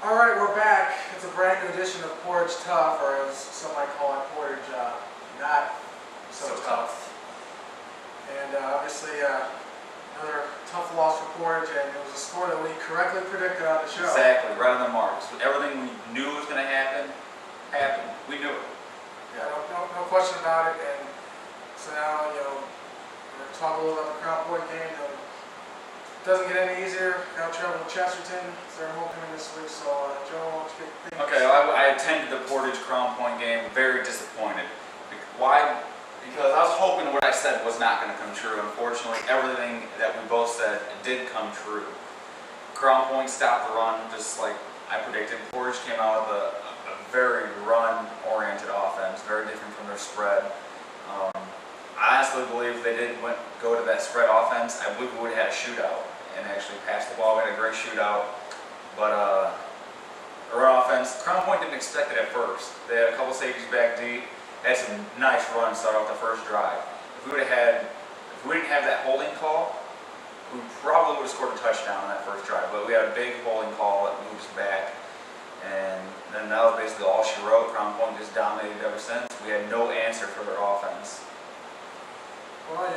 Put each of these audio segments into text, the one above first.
Alright, we're back. It's a brand new edition of Portage Tough, or as some might call it, Portage not so tough. And obviously another tough loss for Portage, and it was a score that we correctly predicted on the show. Exactly, right on the mark. So everything we knew was going to happen, happened. We knew it. Yeah, no question about it. And so now, we're going to talk a little about the Crown Point game. It doesn't get any easier. Now travel to Chesterton. It's their homecoming this week, so Joe, why don't you get things? Okay, I attended the Portage Crown Point game, very disappointed. Why? Because I was hoping what I said was not going to come true. Unfortunately, everything that we both said did come true. Crown Point stopped the run just like I predicted. Portage came out with a very run-oriented offense, very different from their spread. I honestly believe if they didn't go to that spread offense, I believe we would have had a shootout and actually passed the ball. We had a great shootout, but our offense, Crown Point didn't expect it at first. They had a couple safeties back deep. They had some nice runs start off the first drive. If we didn't have that holding call, we probably would have scored a touchdown on that first drive. But we had a big holding call that moved us back, and then that was basically all she wrote. Crown Point just dominated ever since. We had no answer for their offense. Well,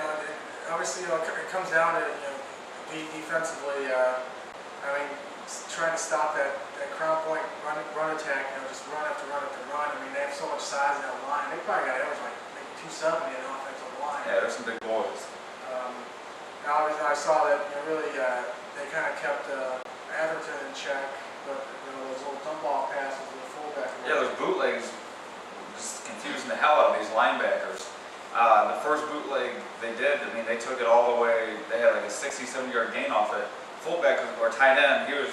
obviously, it comes down to defensively. Trying to stop that Crown Point run attack. Just run after run after run. They have so much size in that line. They probably got average like maybe 270 in the offensive line. Yeah, there's some big boys. Now, I saw that really they kind of kept Atherton in check, but those little dump off passes to the fullback. Yeah, those bootlegs just confusing the hell out of these linebackers. The first bootleg they did, they took it all the way. They had like a 60, 70-yard gain off it. Fullback or tight end, he was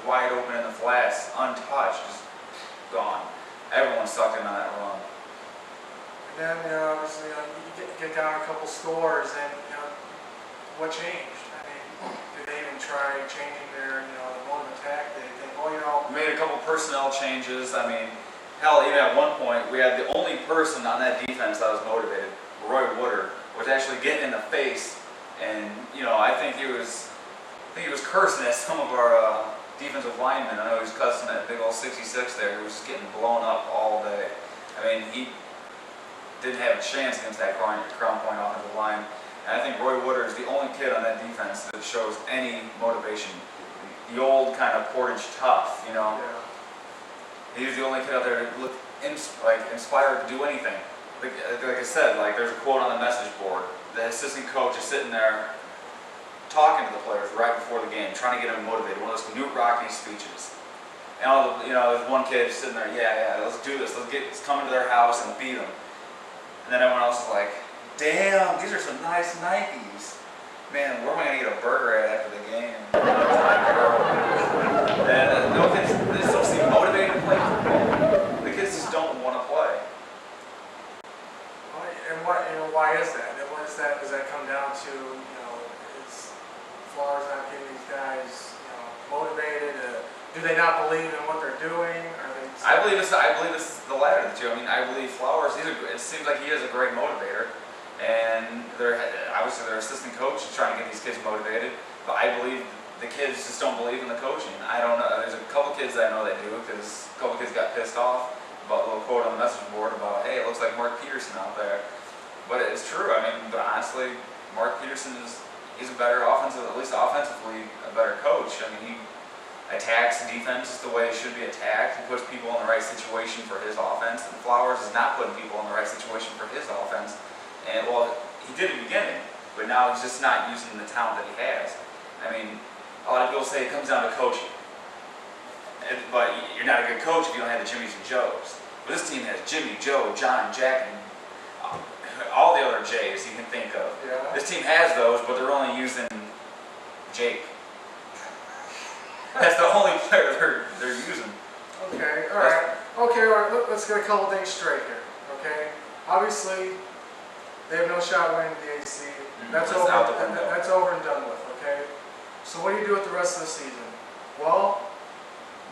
wide open in the flats, untouched, just gone. Everyone sucked in on that run. And then obviously you get down a couple scores, and what changed? Did they even try changing their mode of attack? They think, made a couple personnel changes. Hell, even at one point, we had the only person on that defense that was motivated, Roy Woodard, was actually getting in the face, and I think he was cursing at some of our defensive linemen. I know he was cussing at big old 66 there. He was just getting blown up all day. He didn't have a chance against that Crown Point offensive line. And I think Roy Woodard is the only kid on that defense that shows any motivation. The old kind of Portage Tough, Yeah. He was the only kid out there that looked inspired to do anything. Like I said, there's a quote on the message board. The assistant coach is sitting there talking to the players right before the game, trying to get them motivated. One of those Newt Rockney speeches. And there's one kid sitting there, yeah, let's do this. Let's come into their house and beat them. And then everyone else is like, damn, these are some nice Nikes. Man, where am I going to get a burger at after the game? And no kids, they just don't seem motivated to play football. The kids just don't want to play. And why is that? What is that? Does that come down to is Flowers not getting these guys motivated? Do they not believe in what they're doing? I believe it's the latter of the two. I believe Flowers. It seems like he is a great motivator, and obviously their assistant coach is trying to get these kids motivated. But I believe the kids just don't believe in the coaching. I don't know. There's a couple kids that I know that do, because a couple kids got pissed off about a little quote on the message board about, hey, it looks like Mark Peterson out there. But it's true. But honestly, Mark Peterson he's a better at least offensively, a better coach. He attacks defenses the way it should be attacked. He puts people in the right situation for his offense. And Flowers is not putting people in the right situation for his offense. And he did at the beginning, but now he's just not using the talent that he has. A lot of people say it comes down to coaching. But you're not a good coach if you don't have the Jimmys and Joes. But this team has Jimmy, Joe, John, Jack, and all the other J's you can think of. Yeah. This team has those, but they're only using Jake. That's the only player they're using. Okay, all right. Let's get a couple things straight here. Okay, obviously they have no shot winning the AC. That's over. That's over and done with. Okay, so what do you do with the rest of the season? Well,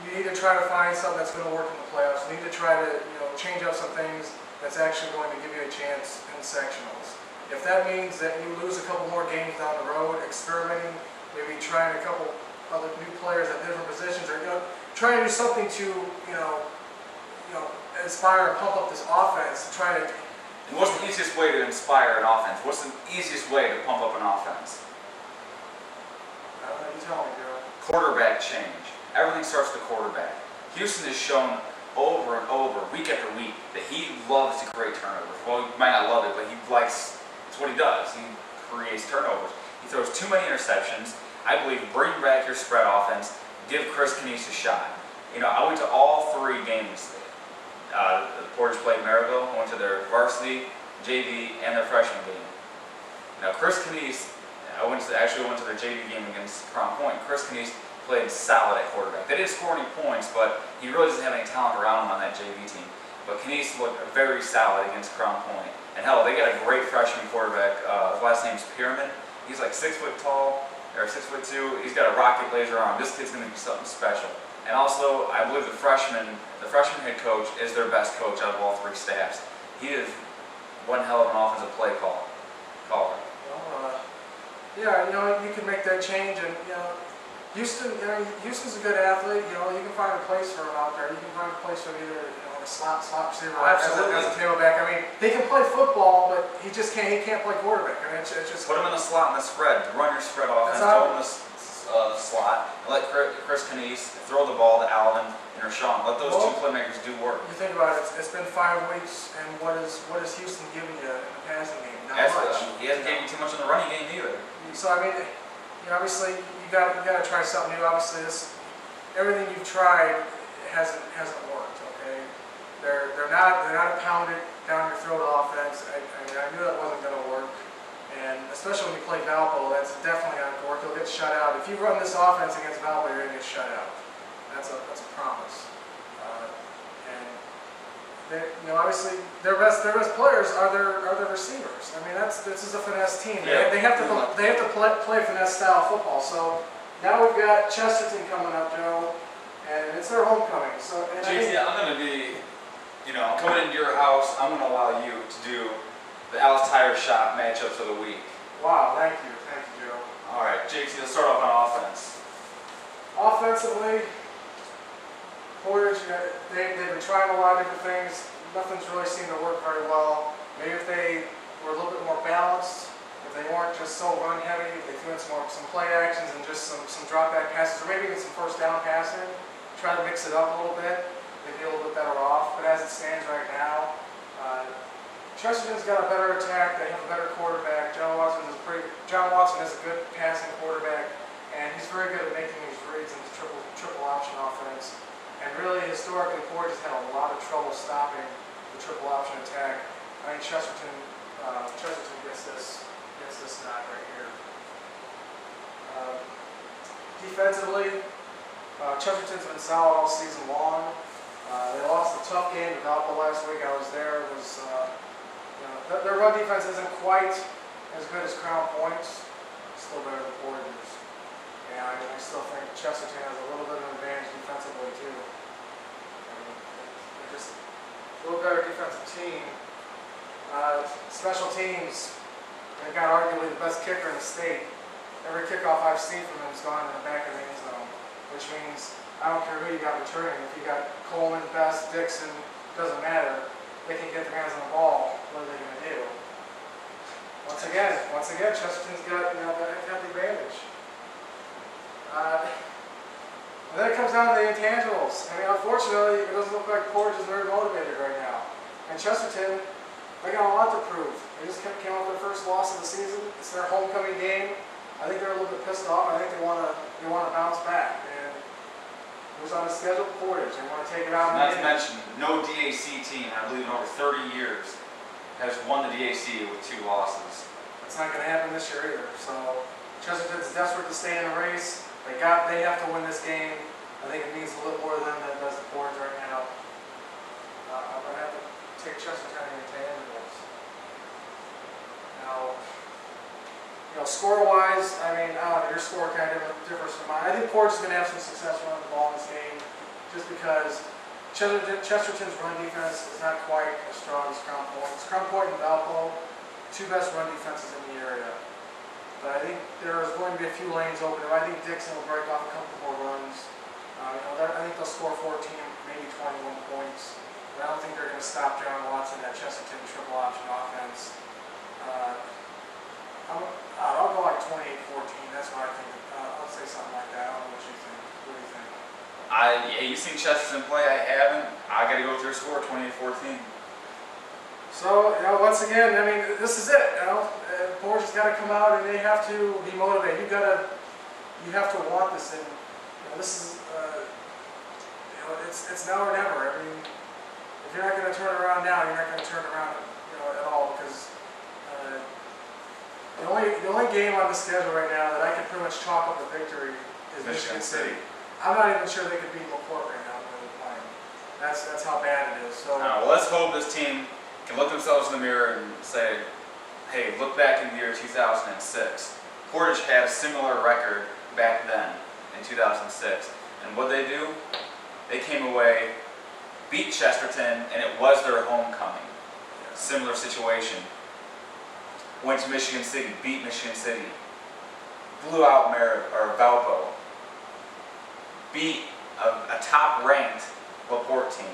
you need to try to find something that's going to work in the playoffs. You need to try to change up some things that's actually going to give you a chance in sectionals. If that means that you lose a couple more games down the road, experimenting, maybe trying a couple other new players at different positions, or trying to do something to, inspire and pump up this offense, to try to. And what's the easiest way to inspire an offense? What's the easiest way to pump up an offense? You tell me, Joe. Quarterback change. Everything starts with the quarterback. Houston has shown over and over, week after week, that he loves to create turnovers. Well, he might not love it, but he likes, it's what he does. He creates turnovers. He throws too many interceptions. I believe bring back your spread offense. Give Chris Knese a shot. I went to all 3 games. Portage played Maryville. I went to their varsity, JV, and their freshman game. Now, Chris Knese, I went to their JV game against Crown Point. Chris Knese played solid at quarterback. They didn't score any points, but he really doesn't have any talent around him on that JV team. But Knese looked very solid against Crown Point. And hell, they got a great freshman quarterback. His last name's Pyramid. He's like 6 foot tall, or 6'2". He's got a rocket laser arm. This kid's going to be something special. And also, I believe the freshman head coach is their best coach out of all 3 staffs. He is one hell of an offensive play caller. You can make that change, and Houston's a good athlete. You can find a place for him out there. You can find a place for him either a slot receiver, absolutely, as a tailback. I mean, he can play football, but he just can't. He can't play quarterback. I mean, it's just put him in the slot and the spread. Run your spread offense. Throw him in the slot and let Chris Knese throw the ball to Alvin and Rashawn. Let those 2 playmakers do work. You think about it. It's been 5 weeks, and what is Houston giving you in the passing game? Not much. He hasn't given you too much in the running game either. So I mean, obviously you got to try something new. Obviously, everything you've tried hasn't worked. Okay, they're not a pounded down your throat offense. I knew that wasn't going to work, and especially when you play Valpo, that's definitely not going to work. You'll get shut out. If you run this offense against Valpo, you're going to get shut out. That's a promise. Obviously their best players are their receivers. I mean, this is a finesse team. Yeah. They have to play finesse style football. So now we've got Chesterton coming up, Joe, and it's their homecoming. So JT, I'm going to be, coming into your house. I'm going to allow you to do the Alice Tire Shop matchups of the week. Wow, thank you, Joe. All right, JT, let's start off on offense. Offensively, Portage, they've been trying a lot of different things. Nothing's really seemed to work very well. Maybe if they were a little bit more balanced, if they weren't just so run heavy, if they threw in some play actions and just some drop back passes, or maybe even some first down passing, try to mix it up a little bit, they'd be a little bit better off. But as it stands right now, Chesterton's got a better attack. They have a better quarterback. John Watson is a good passing quarterback, and he's very good at making these reads in the triple option offense. And really, historically, Portage has had a lot of trouble stopping the triple option attack. I think Chesterton gets this nod right here. Defensively, Chesterton's been solid all season long. They lost a tough game to Valpo last week. I was there. Their run defense isn't quite as good as Crown Point's. Still better than Portage's. And I still think Chesterton has a little bit of an advantage defensively too. They're just a little better defensive team. Special teams, they've got arguably the best kicker in the state. Every kickoff I've seen from them has gone in the back of the end zone, which means I don't care who you got returning. If you got Coleman, Best, Dixon, doesn't matter. They can get their hands on the ball. What are they going to do? Once again, Chesterton's got the advantage. And then it comes down to the intangibles. I mean, unfortunately, it doesn't look like Portage is very motivated right now. And Chesterton, they got a lot to prove. They just came off their first loss of the season. It's their homecoming game. I think they're a little bit pissed off. I think they want to bounce back. And who's on the schedule? Portage. They want to take it out. Not to mention, no DAC team, I believe in over 30 years, has won the DAC with 2 losses. That's not going to happen this year either. So Chesterton's desperate to stay in the race. They have to win this game. I think it means a little more to them than it does the Portage right now. I'm going to have to take Chesterton into intangibles. Now, score-wise, I mean, your score kind of differs from mine. I think Portage is going to have some success running the ball in this game, just because Chesterton's run defense is not quite as strong as Crown Point. Crown Point and Valpo, 2 best run defenses in the area. But I think there's going to be a few lanes open. I think Dixon will break off a couple more runs. I think they'll score 14, maybe 21 points. But I don't think they're going to stop John Watson, that Chesterton triple option offense. I'll go like 28-14. That's what I think. I'll say something like that. I don't know what you think. What do you think? Yeah, you've seen Chesterton play. I haven't. I got to go with their score, 28-14. So, once again, I mean, this is it. Portage has got to come out and they have to be motivated. You have to want this, and this is, it's now or never. I mean, if you're not going to turn it around now, you're not going to turn it around, at all, because the only game on the schedule right now that I can pretty much chalk up a victory is Michigan City. I'm not even sure they could beat LaPorte right now when they're playing. That's how bad it is. So, well, let's hope this team can look themselves in the mirror and say, hey, look back in the year 2006. Portage had a similar record back then in 2006. And what they do? They came away, beat Chesterton, and it was their homecoming. Similar situation. Went to Michigan City, beat Michigan City. Blew out Valpo. Beat a top-ranked LaPorte team.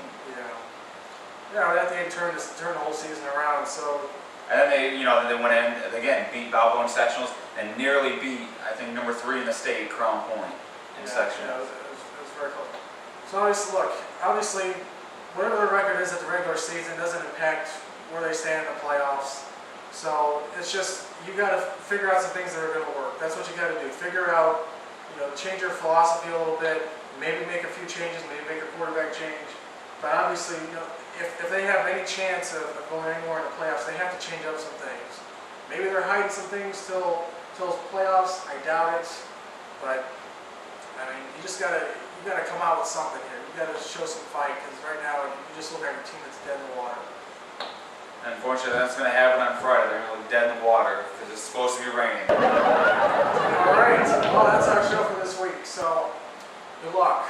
That they turned the whole season around. So, and then they went in again, beat Valpo in sectionals, and nearly beat, I think, number 3 in the state, Crown Point, in sectionals. It was very close. So obviously, whatever the record is at the regular season doesn't impact where they stand in the playoffs. So it's just, you got to figure out some things that are going to work. That's what you got to do. Figure out, change your philosophy a little bit. Maybe make a few changes. Maybe make a quarterback change. But obviously, if they have any chance of going anywhere in the playoffs, they have to change up some things. Maybe they're hiding some things till playoffs. I doubt it. But I mean, you gotta come out with something here. You gotta show some fight, because right now you just look like a team that's dead in the water. Unfortunately, that's going to happen on Friday. They're going to look dead in the water because it's supposed to be raining. All right. Well, that's our show for this week. So good luck.